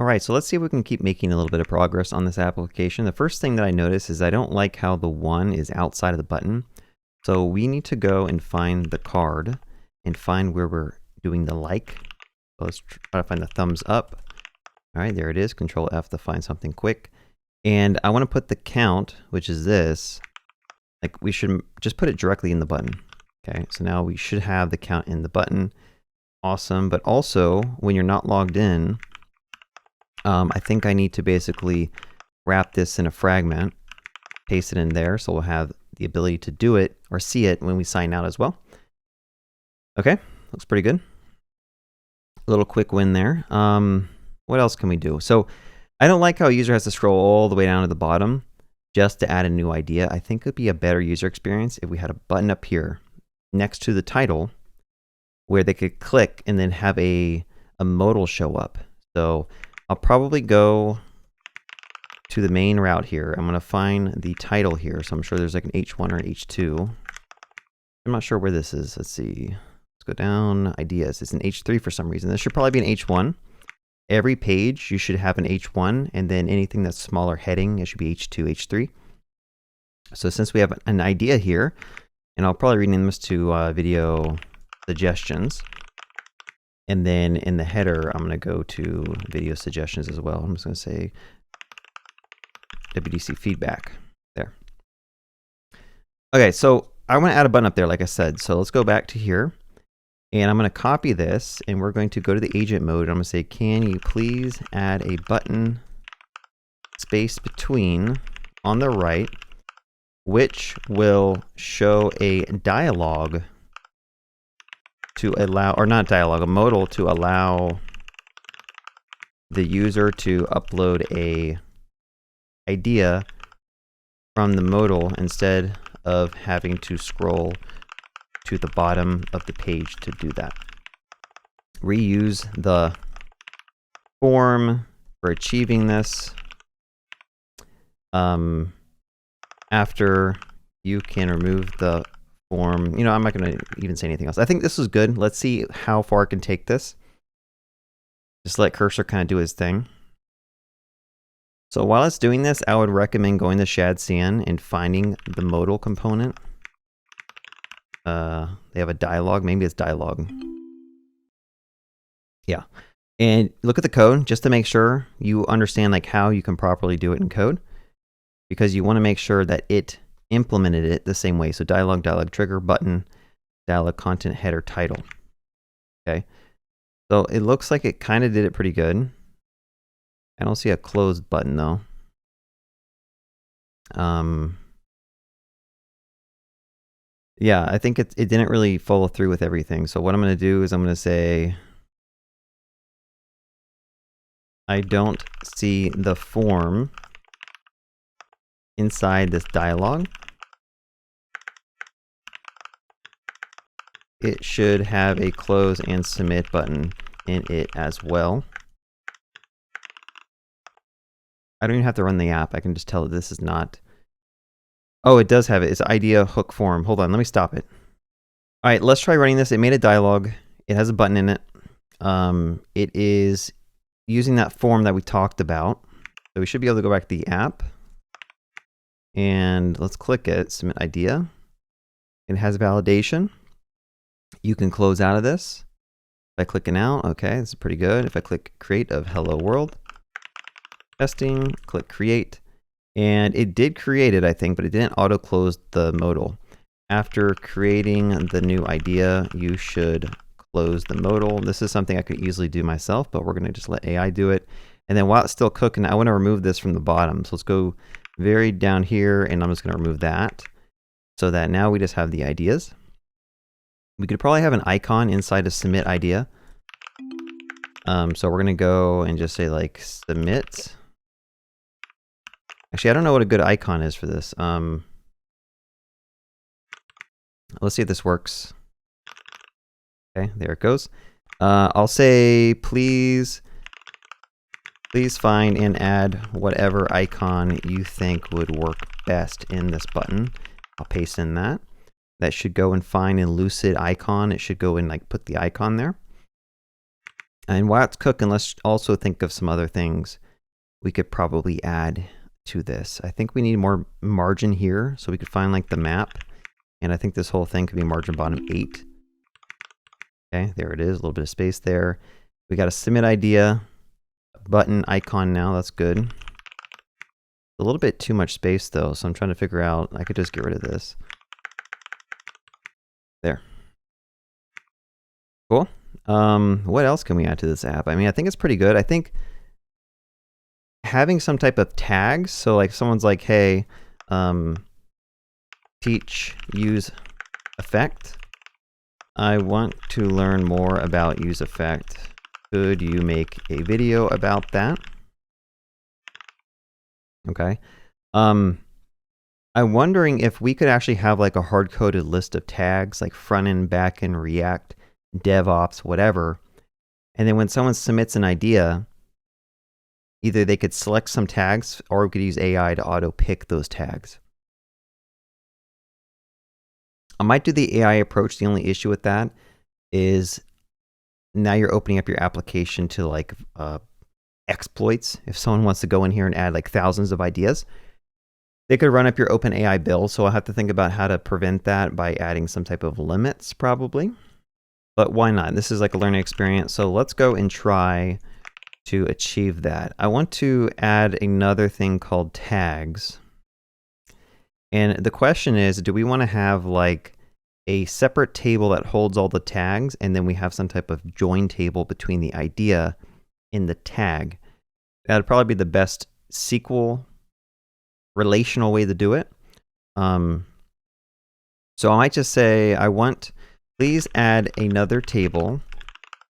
All right, so let's see if we can keep making a little bit of progress on this application. The first thing that I notice is I don't like how the 1 is outside of the button. So we need to go and find the card and find where we're doing the like. So let's try to find the thumbs up. All right, there it is. Control F to find something quick. And I want to put the count, which is this, like we should just put it directly in the button. Okay, so now we should have the count in the button. Awesome, but also when you're not logged in, I think I need to basically wrap this in a fragment, paste it in there, so we'll have the ability to do it or see it when we sign out as well. Okay, looks pretty good. A little quick win there. What else can we do? So I don't like how a user has to scroll all the way down to the bottom just to add a new idea. I think it would be a better user experience if we had a button up here next to the title where they could click and then have a modal show up. So I'll probably go to the main route here. I'm going to find the title here. So I'm sure there's like an H1 or an H2. I'm not sure where this is. Let's see. Let's go down. Ideas. It's an H3 for some reason. This should probably be an H1. Every page you should have an H1, and then anything that's smaller heading, it should be H2, H3. So since we have an idea here, and I'll probably rename this to video suggestions. And then in the header, I'm going to go to video suggestions as well. I'm just going to say WDC feedback there. Okay, so I want to add a button up there, like I said. So let's go back to here. And I'm going to copy this, and we're going to go to the agent mode. I'm going to say, can you please add a button space between on the right, which will show a dialog to allow, or not dialog, a modal to allow the user to upload a idea from the modal instead of having to scroll to the bottom of the page to do that. Reuse the form for achieving this. After you can remove the form, you know, I'm not going to even say anything else. I think this is good. Let's see how far I can take this. Just let cursor kind of do his thing. So while it's doing this, I would recommend going to Shadcn and finding the modal component. They have a dialog. Maybe it's dialog. Yeah. And look at the code just to make sure you understand like how you can properly do it in code, because you want to make sure that it implemented it the same way. So dialog, trigger, button, dialog, content, header, title. Okay. So it looks like it kind of did it pretty good. I don't see a closed button though. Yeah, I think it didn't really follow through with everything. So what I'm going to do is I'm going to say, I don't see the form inside this dialog. It should have a close and submit button in it as well. I don't even have to run the app. I can just tell that this is not. Oh, it does have it. It's idea hook form. Hold on, let me stop it. All right, let's try running this. It made a dialog. It has a button in it. It is using that form that we talked about. So we should be able to go back to the app. And let's click it, submit idea. It has validation. You can close out of this by clicking out. Okay, this is pretty good. If I click create of hello world, testing, click create. And it did create it, I think, but it didn't auto close the modal. After creating the new idea, you should close the modal. This is something I could easily do myself, but we're going to just let AI do it. And then while it's still cooking, I want to remove this from the bottom. So let's go very down here, and I'm just going to remove that so that now we just have the ideas. We could probably have an icon inside of submit idea. So we're going to go and just say like submit. Actually, I don't know what a good icon is for this. Let's see if this works. Okay, there it goes. I'll say please find and add whatever icon you think would work best in this button. I'll paste in that. That should go and find in lucid icon. It should go and like put the icon there. And while it's cooking, let's also think of some other things we could probably add to this. I think we need more margin here, so we could find like the map. And I think this whole thing could be margin bottom 8. Okay, there it is, a little bit of space there. We got a submit idea, button icon now, that's good. A little bit too much space though, so I'm trying to figure out, I could just get rid of this. There. Cool. What else can we add to this app? I mean, I think it's pretty good. I think having some type of tags, so like someone's like, hey, teach use effect. I want to learn more about use effect. Could you make a video about that? Okay. I'm wondering if we could actually have like a hard-coded list of tags, like front end, back end, React, DevOps, whatever. And then when someone submits an idea, either they could select some tags or we could use AI to auto-pick those tags. I might do the AI approach. The only issue with that is now you're opening up your application to like exploits. If someone wants to go in here and add like thousands of ideas, they could run up your OpenAI bill. So I'll have to think about how to prevent that by adding some type of limits probably. But why not? This is like a learning experience. So let's go and try to achieve that. I want to add another thing called tags. And the question is, do we want to have like a separate table that holds all the tags, and then we have some type of join table between the idea and the tag? That'd probably be the best SQL relational way to do it. So I might just say, I want, please add another table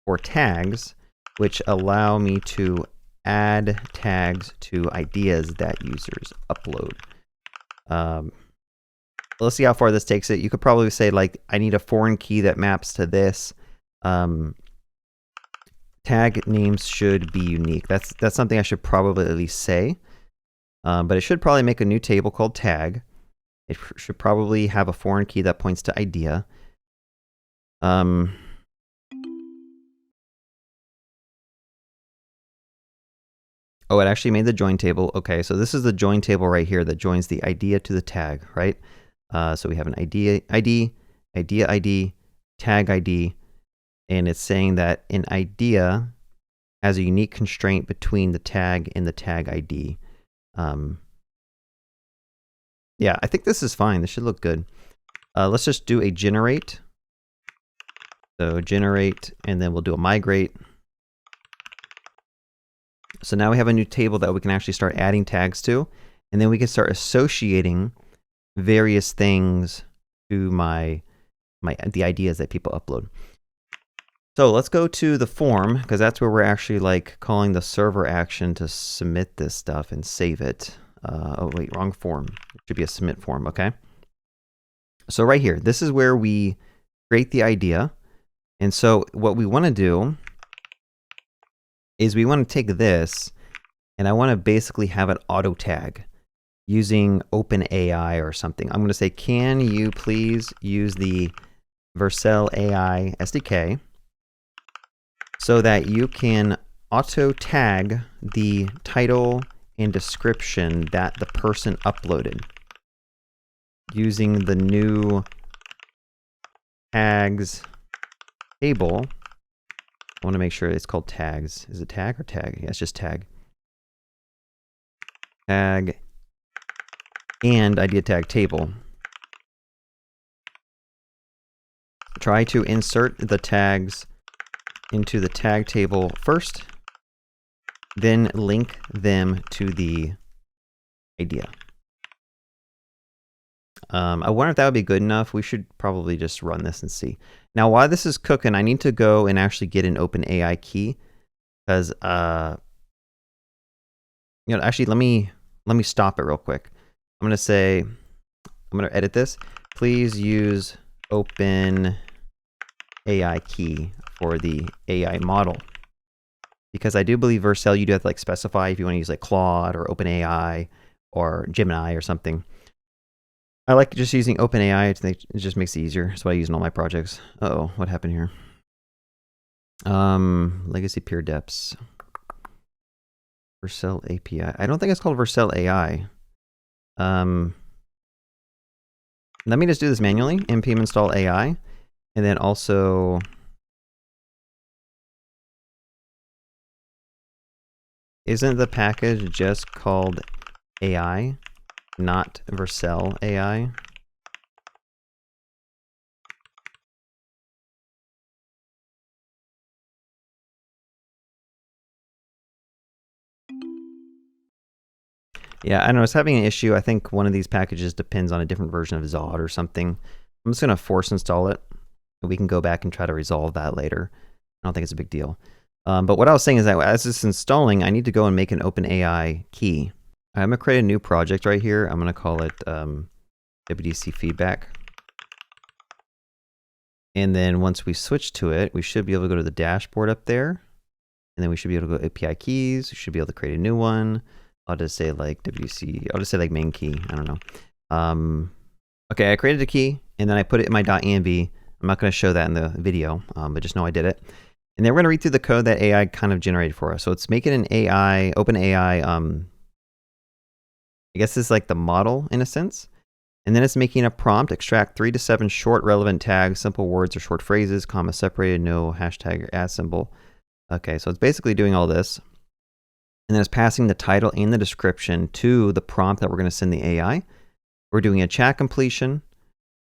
for tags, which allow me to add tags to ideas that users upload. Let's see how far this takes it. You could probably say like, I need a foreign key that maps to this. Tag names should be unique. That's something I should probably at least say. But it should probably make a new table called tag. It should probably have a foreign key that points to idea. Oh, it actually made the join table. Okay, so this is the join table right here that joins the idea to the tag, right? So we have an idea ID, tag ID, and it's saying that an idea has a unique constraint between the tag and the tag ID. Yeah, I think this is fine. This should look good. Let's just do a generate. So generate, and then we'll do a migrate. So now we have a new table that we can actually start adding tags to, and then we can start associating various things to the ideas that people upload. So let's go to the form, because that's where we're actually like calling the server action to submit this stuff and save it. Oh wait, wrong form. It should be a submit form, okay? So right here, this is where we create the idea. And so what we want to do is we want to take this, and I want to basically have an auto tag using OpenAI or something. I'm going to say, can you please use the Vercel AI SDK so that you can auto tag the title and description that the person uploaded using the new tags table. I want to make sure it's called tags. Is it tag or tag? Yeah, it's just tag. Tag and idea tag table. Try to insert the tags into the tag table first, then link them to the idea. I wonder if that would be good enough. We should probably just run this and see. Now, while this is cooking, I need to go and actually get an OpenAI key, because actually let me stop it real quick. I'm gonna say, I'm gonna edit this. Please use OpenAI key for the AI model, because I do believe Vercel, you do have to like specify if you want to use like Claude or OpenAI or Gemini or something. I like just using OpenAI. It just makes it easier. That's what I use in all my projects. Uh-oh, what happened here? Legacy peer depths. Vercel API. I don't think it's called Vercel AI. Let me just do this manually. npm install AI. And then also, isn't the package just called AI, not Vercel AI? Yeah, I know, it's having an issue. I think one of these packages depends on a different version of Zod or something. I'm just going to force install it. We can go back and try to resolve that later. I don't think it's a big deal. But what I was saying is that as it's installing, I need to go and make an OpenAI key. I'm going to create a new project right here. I'm going to call it WDC feedback. And then once we switch to it, we should be able to go to the dashboard up there. And then we should be able to go API keys. We should be able to create a new one. I'll just say like WDC, I'll just say like main key. I don't know. Okay, I created a key and then I put it in my .env. I'm not going to show that in the video, but just know I did it. And then we're going to read through the code that AI kind of generated for us. So it's making an AI, OpenAI, I guess this is like the model in a sense. And then it's making a prompt, extract 3 to 7 short relevant tags, simple words or short phrases, comma separated, no hashtag or @ symbol. Okay, so it's basically doing all this. And then it's passing the title and the description to the prompt that we're going to send the AI. We're doing a chat completion.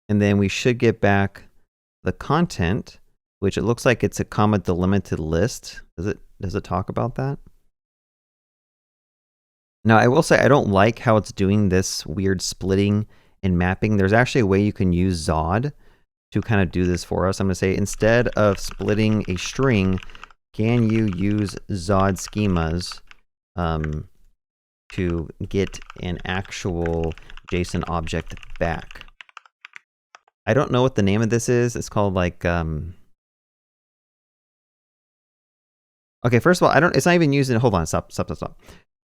And then we should get back the content, which it looks like it's a comma delimited list. Does it talk about that? Now, I will say I don't like how it's doing this weird splitting and mapping. There's actually a way you can use Zod to kind of do this for us. I'm going to say instead of splitting a string, can you use Zod schemas to get an actual JSON object back? I don't know what the name of this is. It's called like, okay, first of all, it's not even using, hold on, stop.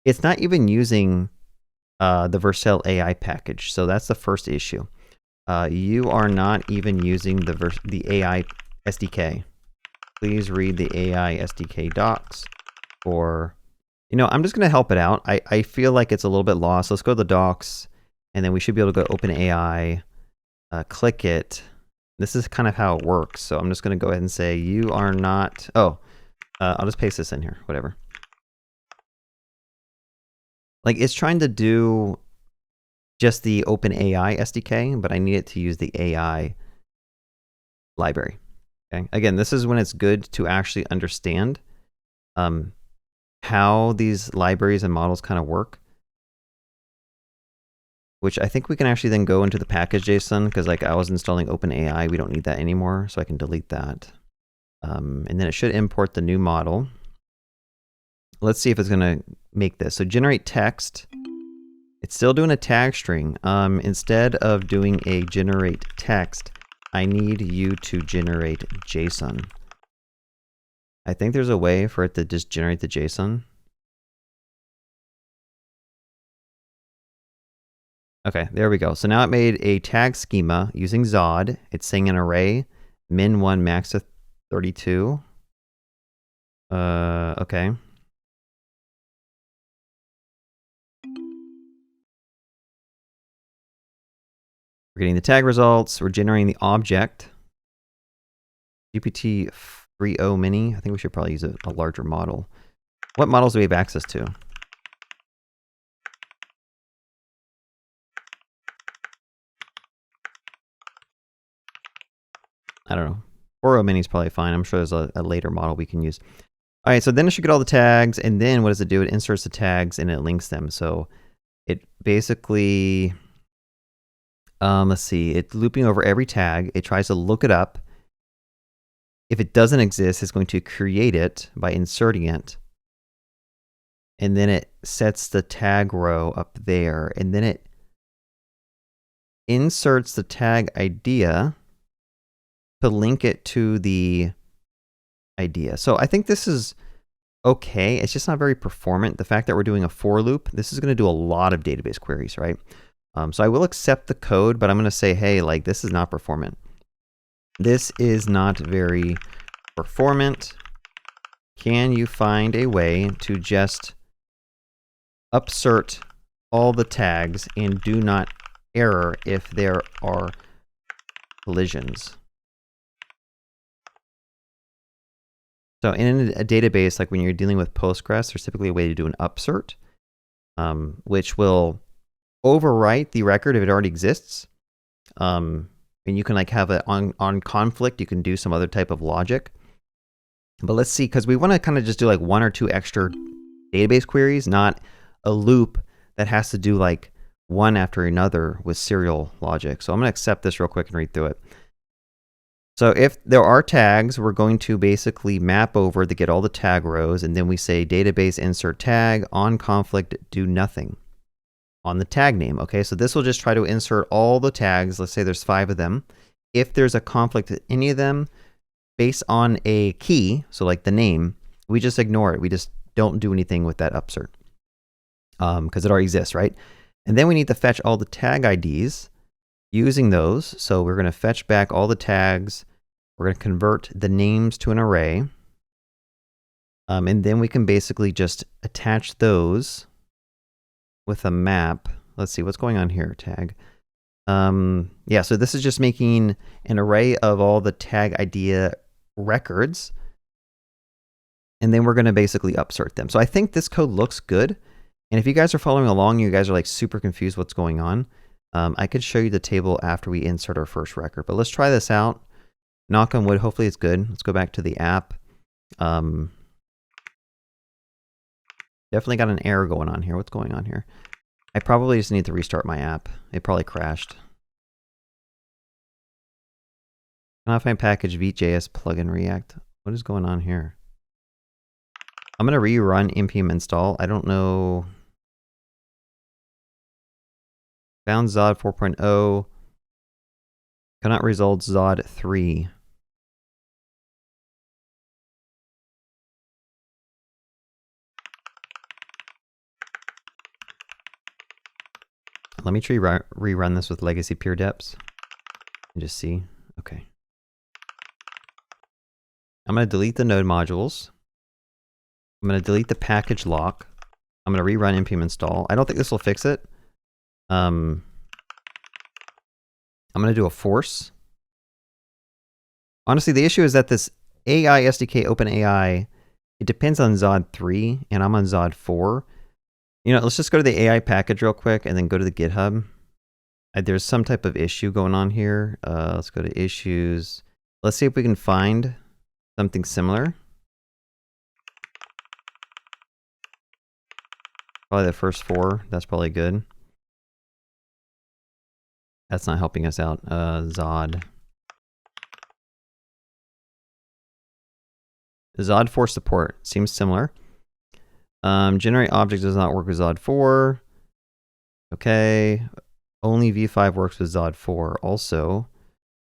It's not even using the Vercel AI package. So that's the first issue. You are not even using the AI SDK. Please read the AI SDK docs or, you know, I'm just going to help it out. I feel like it's a little bit lost. Let's go to the docs and then we should be able to go OpenAI, click it. This is kind of how it works. So I'm just going to go ahead and say you are not, I'll just paste this in here, whatever. Like it's trying to do just the OpenAI SDK, but I need it to use the AI library. Okay. Again, this is when it's good to actually understand how these libraries and models kind of work, which I think we can actually then go into the package JSON because like I was installing OpenAI, we don't need that anymore, so I can delete that. And then it should import the new model. Let's see if it's going to make this. So generate text. It's still doing a tag string. Instead of doing a generate text, I need you to generate JSON. I think there's a way for it to just generate the JSON. Okay, there we go. So now it made a tag schema using Zod. It's saying an array, min1 max of 32. Okay. We're getting the tag results. We're generating the object. GPT 3.0 mini. I think we should probably use a larger model. What models do we have access to? I don't know. 4.0 mini is probably fine. I'm sure there's a later model we can use. All right, so then it should get all the tags, and then what does it do? It inserts the tags and it links them. So it basically, let's see, it's looping over every tag. It tries to look it up. If it doesn't exist, it's going to create it by inserting it. And then it sets the tag row up there, and then it inserts the tag idea to link it to the idea. So I think this is okay. It's just not very performant. The fact that we're doing a for loop, this is going to do a lot of database queries, right? So I will accept the code, but I'm going to say, hey, like this is not performant. This is not very performant. can you find a way to just upsert all the tags and do not error if there are collisions? So in a database, like when you're dealing with Postgres, there's typically a way to do an upsert, which will overwrite the record if it already exists. And you can like have it on conflict, you can do some other type of logic. But let's see, because we want to kind of just do like 1 or 2 extra database queries, not a loop that has to do like one after another with serial logic. So I'm going to accept this real quick and read through it. So if there are tags, we're going to basically map over to get all the tag rows, and then we say database insert tag on conflict do nothing on the tag name. Okay, so this will just try to insert all the tags. Let's say there's 5 of them. If there's a conflict with any of them based on a key, so like the name, we just ignore it. We just don't do anything with that upsert because it already exists, right? And then we need to fetch all the tag IDs using those. So we're going to fetch back all the tags. We're going to convert the names to an array. And then we can basically just attach those with a map. Let's see what's going on here, tag. Yeah, so this is just making an array of all the tag idea records. And then we're going to basically upsert them. So I think this code looks good. And if you guys are following along, you guys are like super confused what's going on. I could show you the table after we insert our first record, but let's try this out. Knock on wood, hopefully it's good. Let's go back to the app. Definitely got an error going on here. What's going on here? I probably just need to restart my app. It probably crashed. Modify package Vite.js plugin React. What is going on here? I'm going to rerun npm install. I don't know. Found Zod 4.0. Cannot result Zod 3. Let me rerun this with legacy pure deps and just see. Okay. I'm going to delete the node modules. I'm going to delete the package lock. I'm going to rerun npm install. I don't think this will fix it. I'm going to do a force. Honestly, the issue is that this AI SDK OpenAI, it depends on Zod 3, and I'm on Zod 4. You know, let's just go to the AI package real quick, and then go to the GitHub. There's some type of issue going on here. Let's go to issues. Let's see if we can find something similar. Probably the first 4. That's probably good. That's not helping us out. Zod. Zod 4 support. Seems similar. Generate object does not work with Zod 4. Okay. Only V5 works with Zod 4 also.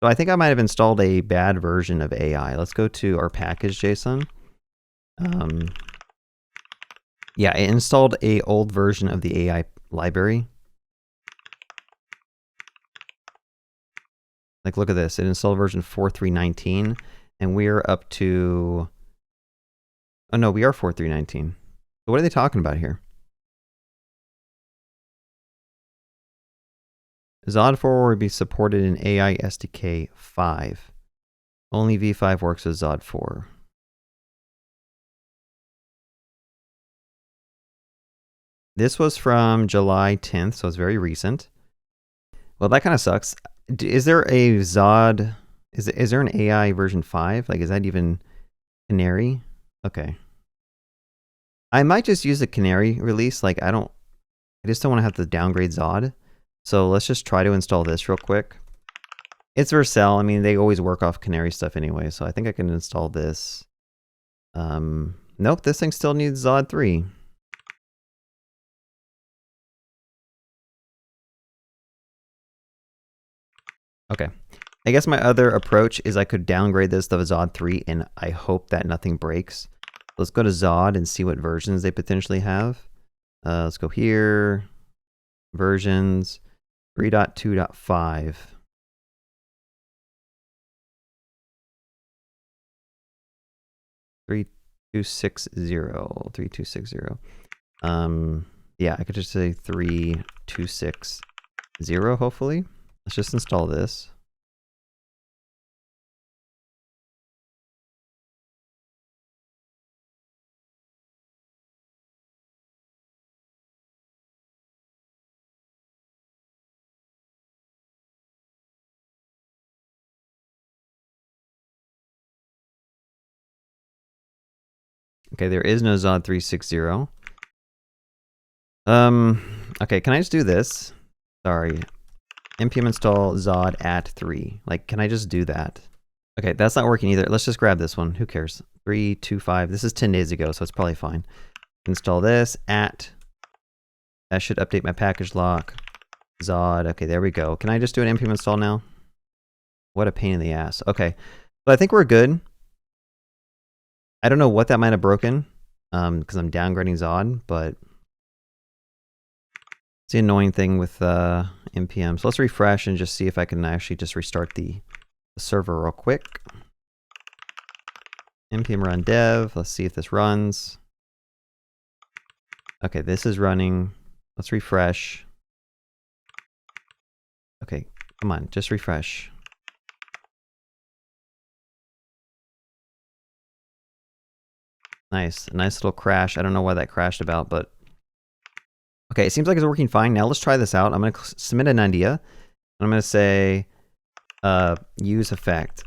So I think I might have installed a bad version of AI. Let's go to our package JSON. Yeah, it installed a old version of the AI library. Like, look at this. It installed version 4.3.19, and we're up to... Oh, no, we are 4.3.19. So what are they talking about here? Zod 4 will be supported in AI SDK 5. Only V5 works with Zod 4. This was from July 10th, so it's very recent. Well, that kind of sucks. Is there a Zod... Is there an AI version 5? Like, is that even Canary? Okay. I might just use the Canary release. Like, I just don't want to have to downgrade Zod. So let's just try to install this real quick. It's Vercel. I mean, they always work off Canary stuff anyway, so I think I can install this. Nope, this thing still needs Zod 3. Okay. I guess my other approach is I could downgrade this to Zod 3, and I hope that nothing breaks. Let's go to Zod and see what versions they potentially have. Let's go here. Versions 3.2.5. 3260. Yeah, I could just say 3260, hopefully. Let's just install this. Okay, there is no Zod 360. Okay, can I just do this? Sorry. npm install Zod at 3. Like, can I just do that? Okay, that's not working either. Let's just grab this one. Who cares? 325. This is 10 days ago, so it's probably fine. Install this at. That should update my package lock. Zod. Okay, there we go. Can I just do an npm install now? What a pain in the ass. Okay, but I think we're good. I don't know what that might have broken because I'm downgrading Zod, but it's the annoying thing with npm. So let's refresh and just see if I can actually just restart the server real quick. npm run dev. Let's see if this runs. Okay, this is running. Let's refresh. Okay, come on, just refresh. Nice, nice little crash. I don't know why that crashed about, but okay, it seems like it's working fine. Now let's try this out. I'm going to submit an idea. I'm going to say use effect.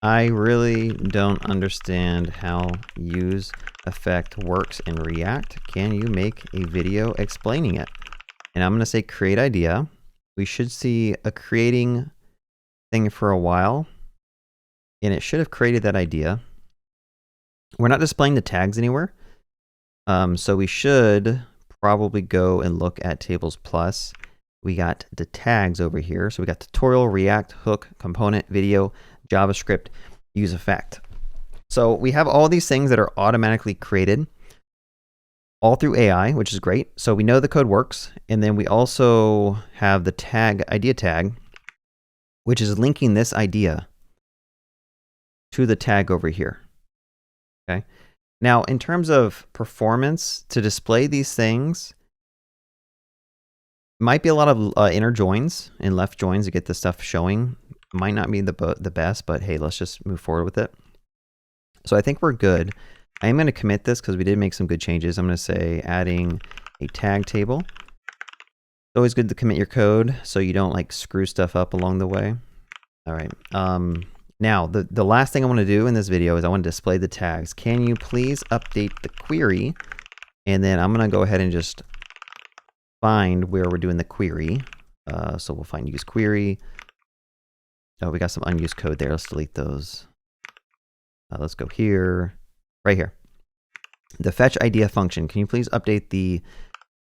I really don't understand how use effect works in React. Can you make a video explaining it? And I'm going to say create idea. We should see a creating thing for a while, and it should have created that idea. We're not displaying the tags anywhere, so we should probably go and look at tables plus. We got the tags over here. So we got tutorial, React, hook, component, video, JavaScript, use effect. So we have all these things that are automatically created all through AI, which is great. So we know the code works. And then we also have the tag, idea tag, which is linking this idea to the tag over here. Okay. Now, in terms of performance, to display these things, might be a lot of inner joins and left joins to get the stuff showing. Might not be the best, but hey, let's just move forward with it. So I think we're good. I am going to commit this because we did make some good changes. I'm going to say adding a tag table. It's always good to commit your code so you don't like screw stuff up along the way. All right. Now, the last thing I want to do in this video is I want to display the tags. Can you please update the query? And then I'm going to go ahead and just find where we're doing the query. So we'll find use query. Oh, we got some unused code there. Let's delete those. Let's go here, right here. The fetch idea function. Can you please update the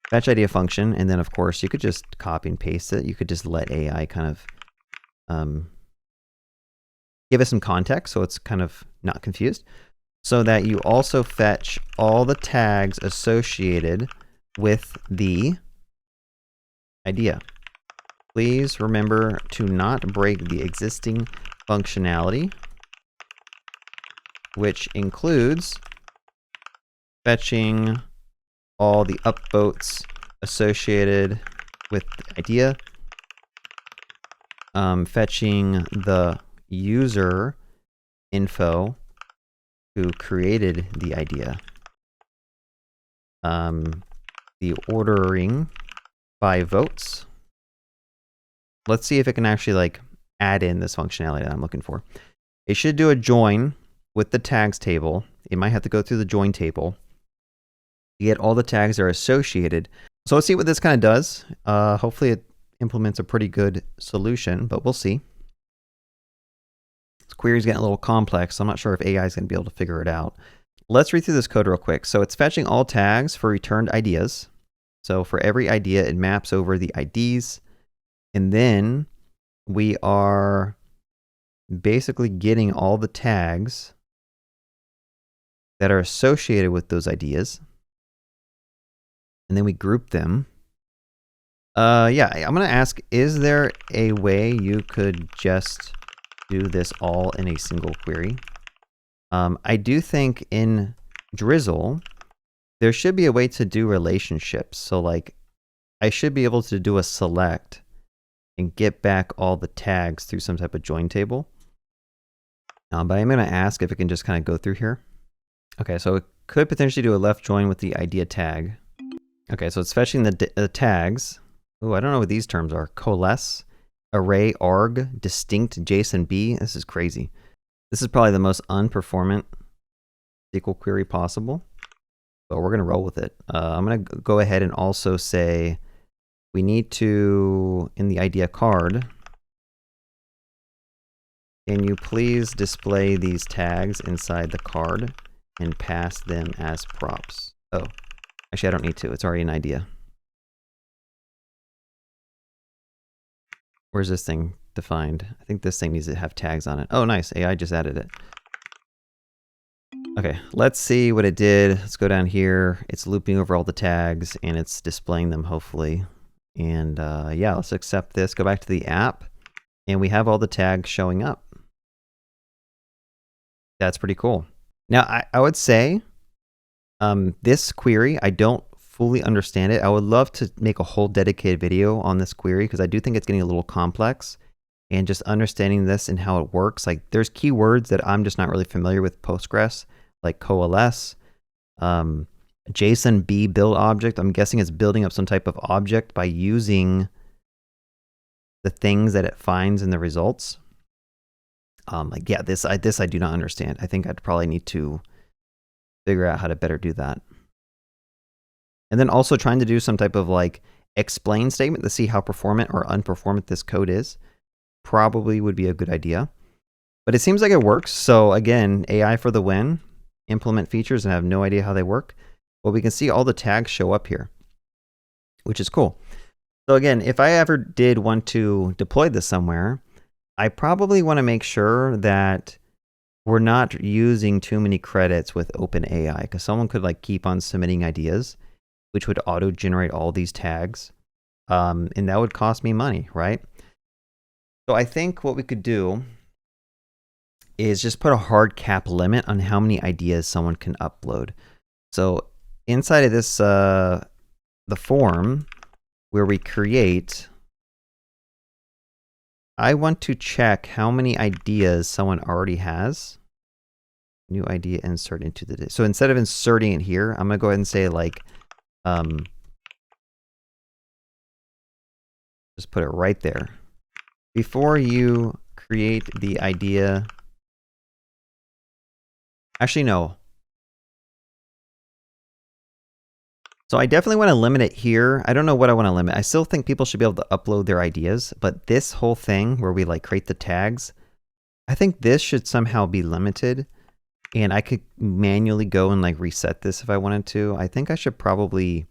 fetch idea function? And then, of course, you could just copy and paste it. You could just let AI kind of give us some context so it's kind of not confused. So that you also fetch all the tags associated with the idea. Please remember to not break the existing functionality, which includes fetching all the upvotes associated with the idea, fetching the user info who created the idea, the ordering by votes. Let's see if it can actually like add in this functionality that I'm looking for. It should do a join with the tags table. It might have to go through the join table to get all the tags that are associated. So let's see what this kind of does. Hopefully it implements a pretty good solution, but we'll see. This query is getting a little complex, so I'm not sure if AI is going to be able to figure it out. Let's read through this code real quick. So it's fetching all tags for returned ideas. So for every idea, it maps over the IDs. And then we are basically getting all the tags that are associated with those ideas. And then we group them. Yeah, I'm going to ask, is there a way you could just do this all in a single query? I do think in Drizzle, there should be a way to do relationships. So like, I should be able to do a select and get back all the tags through some type of join table. But I'm going to ask if it can just kind of go through here. Okay, so it could potentially do a left join with the idea tag. Okay, so it's fetching the tags. Oh, I don't know what these terms are. Coalesce, array, arg, distinct, JSON B. This is crazy. This is probably the most unperformant SQL query possible, but we're going to roll with it. I'm going to go ahead and also say we need to, in the idea card, can you please display these tags inside the card and pass them as props? Oh, actually I don't need to. It's already an idea. Where's this thing defined? I think this thing needs to have tags on it. Oh, nice. AI just added it. Okay, let's see what it did. Let's go down here. It's looping over all the tags and it's displaying them hopefully. And yeah, let's accept this. Go back to the app and we have all the tags showing up. That's pretty cool. Now, I would say this query, I don't fully understand it. I would love to make a whole dedicated video on this query because I do think it's getting a little complex, and just understanding this and how it works. Like there's keywords that I'm just not really familiar with Postgres, like coalesce, JSON B build object. I'm guessing it's building up some type of object by using the things that it finds in the results. Like yeah, this I do not understand. I think I'd probably need to figure out how to better do that. And then also trying to do some type of like explain statement to see how performant or unperformant this code is probably would be a good idea. But it seems like it works. So again, AI for the win. Implement features and I have no idea how they work. Well, we can see all the tags show up here, which is cool. So again, if I ever did want to deploy this somewhere, I probably want to make sure that we're not using too many credits with OpenAI, because someone could like keep on submitting ideas, which would auto-generate all these tags, and that would cost me money, right? So I think what we could do is just put a hard cap limit on how many ideas someone can upload. So inside of this, the form where we create, I want to check how many ideas someone already has. New idea insert into the, so instead of inserting it here, I'm gonna go ahead and say like, just put it right there. Before you create the idea, actually no. So I definitely want to limit it here. I don't know what I want to limit. I still think people should be able to upload their ideas, but this whole thing where we like create the tags, I think this should somehow be limited, and I could manually go and like reset this if I wanted to. I think I should probably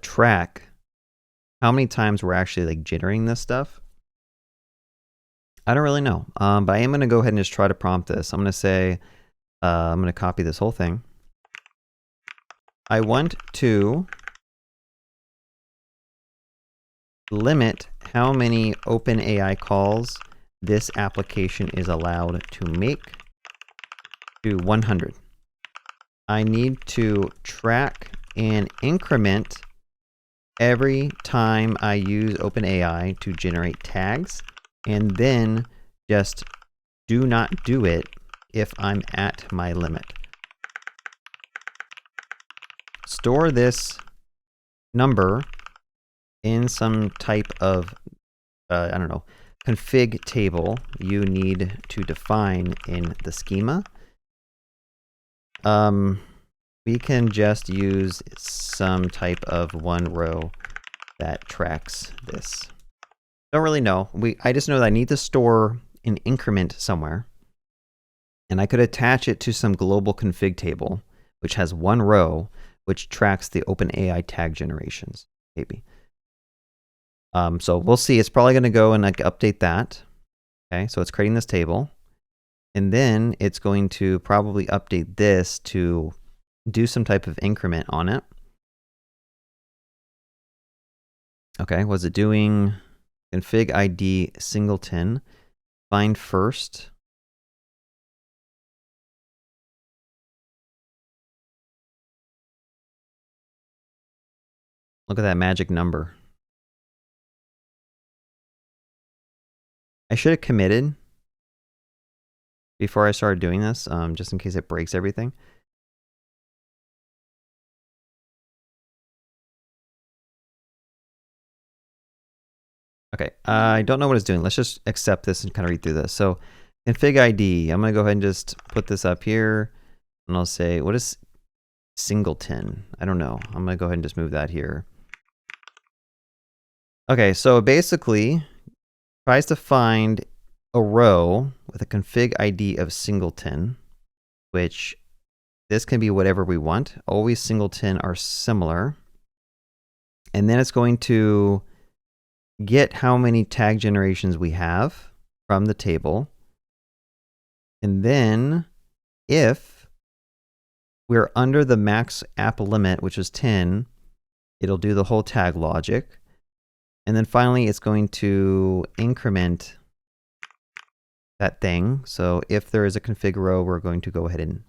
track how many times we're actually like jittering this stuff. I don't really know, but I am going to go ahead and just try to prompt this. I'm going to say, I'm going to copy this whole thing. I want to limit how many OpenAI calls this application is allowed to make to 100. I need to track and increment every time I use OpenAI to generate tags, and then just do not do it if I'm at my limit. Store this number in some type of, I don't know, config table you need to define in the schema. We can just use some type of one row that tracks this. Don't really know. I just know that I need to store an increment somewhere, and I could attach it to some global config table, which has one row, which tracks the OpenAI tag generations, maybe. So we'll see. It's probably going to go and like update that. Okay, so it's creating this table, and then it's going to probably update this to do some type of increment on it. Okay, was it doing config ID singleton, find first? Look at that magic number. I should have committed before I started doing this, just in case it breaks everything. Okay, I don't know what it's doing. Let's just accept this and kind of read through this. So config ID, I'm going to go ahead and just put this up here. And I'll say, what is singleton? I don't know. I'm going to go ahead and just move that here. Okay, so basically, tries to find a row with a config ID of singleton, which this can be whatever we want. Always singleton are similar. And then it's going to get how many tag generations we have from the table. And then if we're under the max app limit, which is 10, it'll do the whole tag logic. And then finally, it's going to increment that thing. So if there is a config row, we're going to go ahead and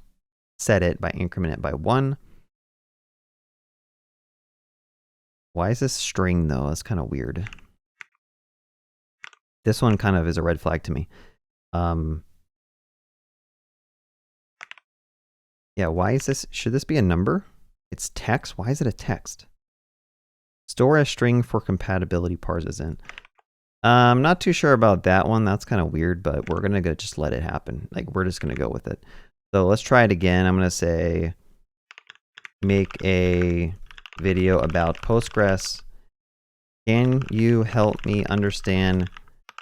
set it by increment it by 1. Why is this string though? That's kind of weird. This one kind of is a red flag to me. Yeah, why is this? Should this be a number? It's text. Why is it a text? Store a string for compatibility parses in. I'm not too sure about that one. That's kind of weird, but we're going to just let it happen. Like, we're just going to go with it. So let's try it again. I'm going to say, make a video about Postgres. Can you help me understand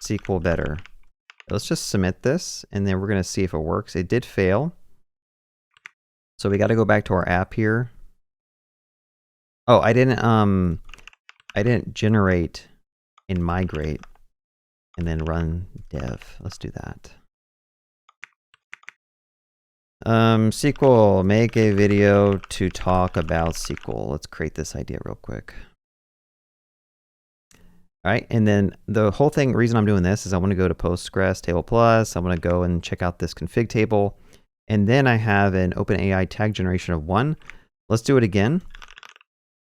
SQL better? Let's just submit this, and then we're going to see if it works. It did fail. So we got to go back to our app here. Oh, I didn't generate and migrate and then run dev. Let's do that. SQL, make a video to talk about SQL. Let's create this idea real quick. All right, and then the whole thing, reason I'm doing this is I want to go to Postgres table plus. I want to go and check out this config table. And then I have an OpenAI tag generation of 1. Let's do it again.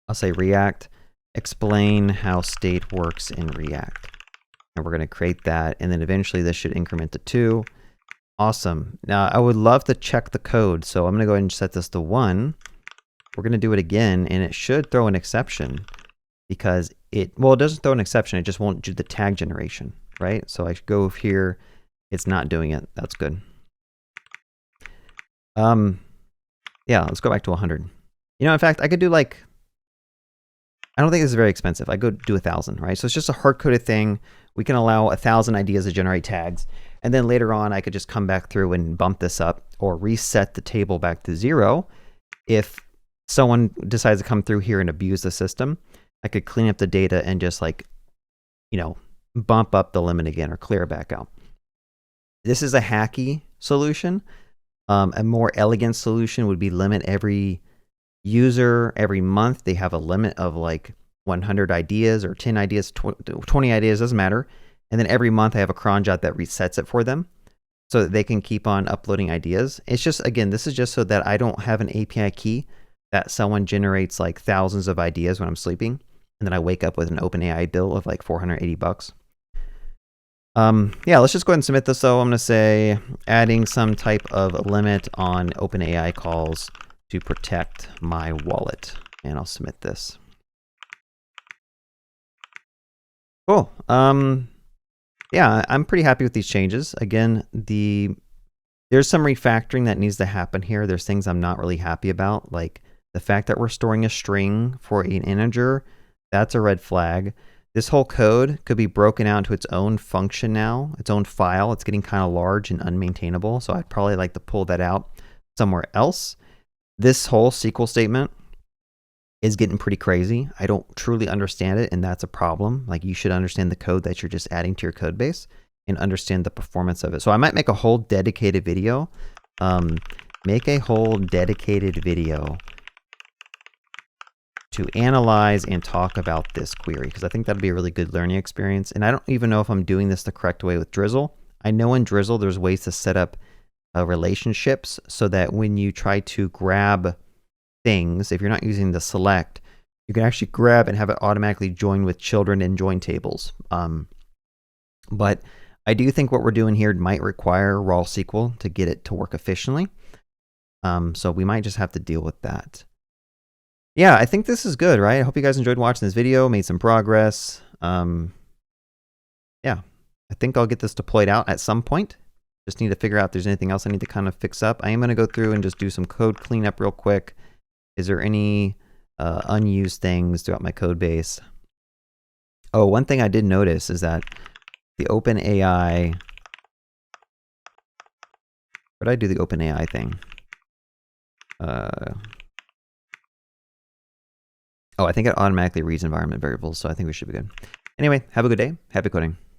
I'll say React, explain how state works in React. And we're going to create that. And then eventually this should increment to 2. Awesome. Now I would love to check the code. So I'm going to go ahead and set this to 1. We're going to do it again. And it should throw an exception because it doesn't throw an exception. It just won't do the tag generation, right? So I go here. It's not doing it. That's good. Yeah, let's go back to 100. You know, in fact, I could do like, I don't think this is very expensive. I go do 1,000, right? So it's just a hard-coded thing. We can allow 1,000 ideas to generate tags. And then later on, I could just come back through and bump this up or reset the table back to 0. If someone decides to come through here and abuse the system, I could clean up the data and just like, you know, bump up the limit again or clear it back out. This is a hacky solution. A more elegant solution would be limit every user every month. They have a limit of like 100 ideas or 10 ideas, 20 ideas, doesn't matter. And then every month I have a cron job that resets it for them so that they can keep on uploading ideas. It's just, again, this is just so that I don't have an API key that someone generates like thousands of ideas when I'm sleeping. And then I wake up with an OpenAI bill of like $480. Yeah, let's just go ahead and submit this though. I'm going to say adding some type of limit on OpenAI calls to protect my wallet. And I'll submit this. Cool. Yeah, I'm pretty happy with these changes. Again, there's some refactoring that needs to happen here. There's things I'm not really happy about, like the fact that we're storing a string for an integer. That's a red flag. This whole code could be broken out into its own function now, its own file. It's getting kind of large and unmaintainable, so I'd probably like to pull that out somewhere else. This whole SQL statement is getting pretty crazy. I don't truly understand it, and that's a problem. Like, you should understand the code that you're just adding to your code base and understand the performance of it. So I might make a whole dedicated video. Make a whole dedicated video to analyze and talk about this query, because I think that'd be a really good learning experience. And I don't even know if I'm doing this the correct way with Drizzle. I know in Drizzle there's ways to set up relationships so that when you try to grab things, if you're not using the select, You can actually grab and have it automatically join with children and join tables. But I do think what we're doing here might require raw SQL to get it to work efficiently. So we might just have to deal with that. Yeah, I think this is good, right? I hope you guys enjoyed watching this video, made some progress. Yeah, I think I'll get this deployed out at some point. Just need to figure out if there's anything else I need to kind of fix up. I am going to go through and just do some code cleanup real quick. Is there any unused things throughout my code base? Oh, one thing I did notice is that the OpenAI, where did I do the OpenAI thing? Oh, I think it automatically reads environment variables, so I think we should be good. Anyway, have a good day. Happy coding.